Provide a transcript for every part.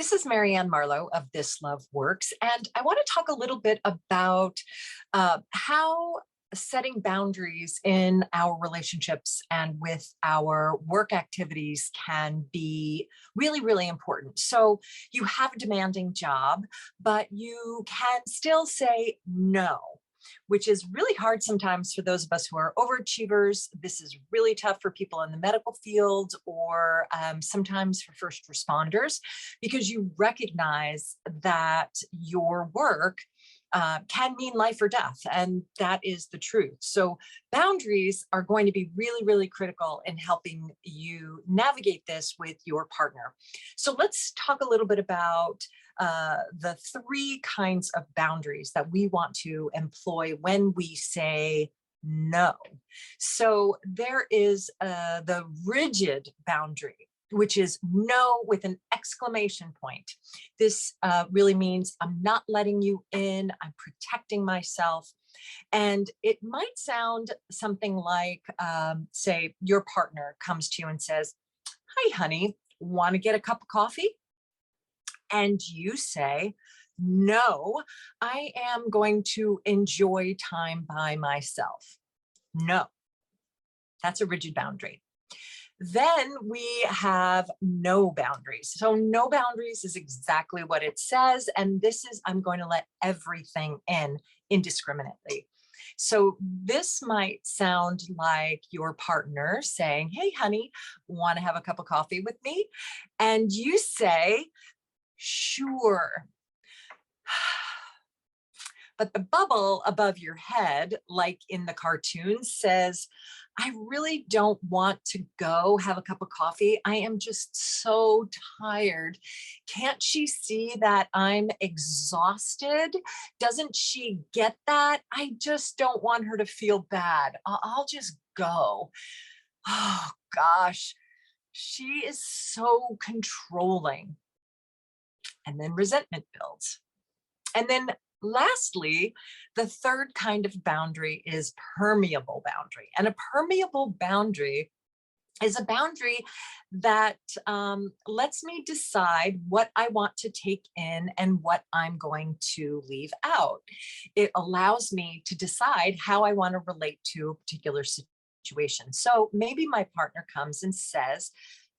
This is Marianne Marlowe of This Love Works, and I want to talk a little bit about how setting boundaries in our relationships and with our work activities can be really, really important. So you have a demanding job, but you can still say no, which is really hard sometimes for those of us who are overachievers. This is really tough for people in the medical field or sometimes for first responders, because you recognize that your work can mean life or death, and that is the truth. So boundaries are going to be really, really critical in helping you navigate this with your partner. So let's talk a little bit about the three kinds of boundaries that we want to employ when we say no. So there is the rigid boundary, which is no with an exclamation point. This really means I'm not letting you in, I'm protecting myself. And it might sound something like, say, your partner comes to you and says, "Hi, honey, want to get a cup of coffee?" And you say, "No, I am going to enjoy time by myself." No, that's a rigid boundary. Then we have no boundaries. So no boundaries is exactly what it says. And this is, I'm going to let everything in indiscriminately. So this might sound like your partner saying, "Hey, honey, want to have a cup of coffee with me?" And you say, "Sure." But the bubble above your head, like in the cartoon, says, "I really don't want to go have a cup of coffee. I am just so tired. Can't she see that I'm exhausted? Doesn't she get that? I just don't want her to feel bad. I'll just go." Oh gosh, she is so controlling. And then resentment builds. And then lastly, the third kind of boundary is permeable boundary. And a permeable boundary is a boundary that lets me decide what I want to take in and what I'm going to leave out. It allows me to decide how I want to relate to a particular situation. So maybe my partner comes and says,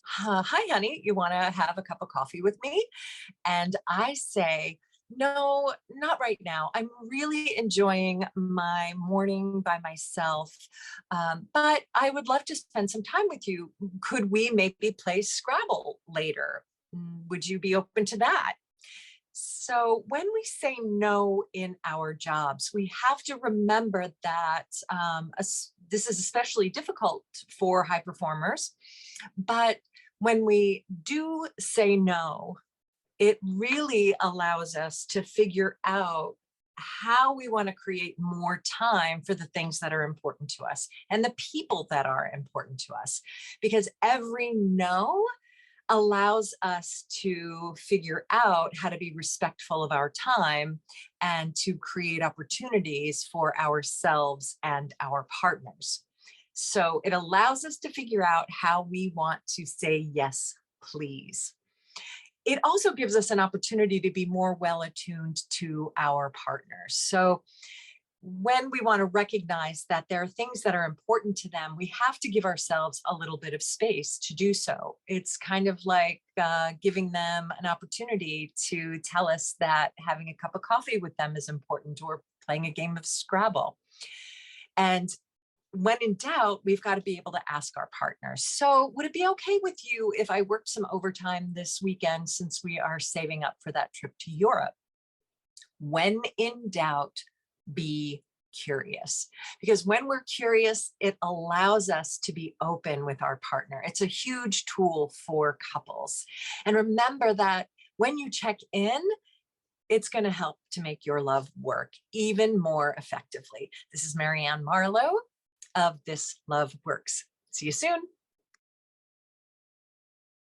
"Hi, honey, you want to have a cup of coffee with me?" And I say, "No, not right now. I'm really enjoying my morning by myself, but I would love to spend some time with you. Could we maybe play Scrabble later? Would you be open to that?" So when we say no in our jobs, we have to remember that this is especially difficult for high performers. But when we do say no, it really allows us to figure out how we want to create more time for the things that are important to us and the people that are important to us. Because every no allows us to figure out how to be respectful of our time and to create opportunities for ourselves and our partners. So it allows us to figure out how we want to say yes, please. It also gives us an opportunity to be more well attuned to our partners. So when we want to recognize that there are things that are important to them, we have to give ourselves a little bit of space to do so. It's kind of like giving them an opportunity to tell us that having a cup of coffee with them is important, or playing a game of Scrabble. And when in doubt, we've got to be able to ask our partners, "So would it be okay with you if I worked some overtime this weekend, since we are saving up for that trip to Europe?" When in doubt, be curious. Because when we're curious, it allows us to be open with our partner. It's a huge tool for couples. And remember that when you check in, it's going to help to make your love work even more effectively. This is Marianne Marlowe of This Love Works. See you soon.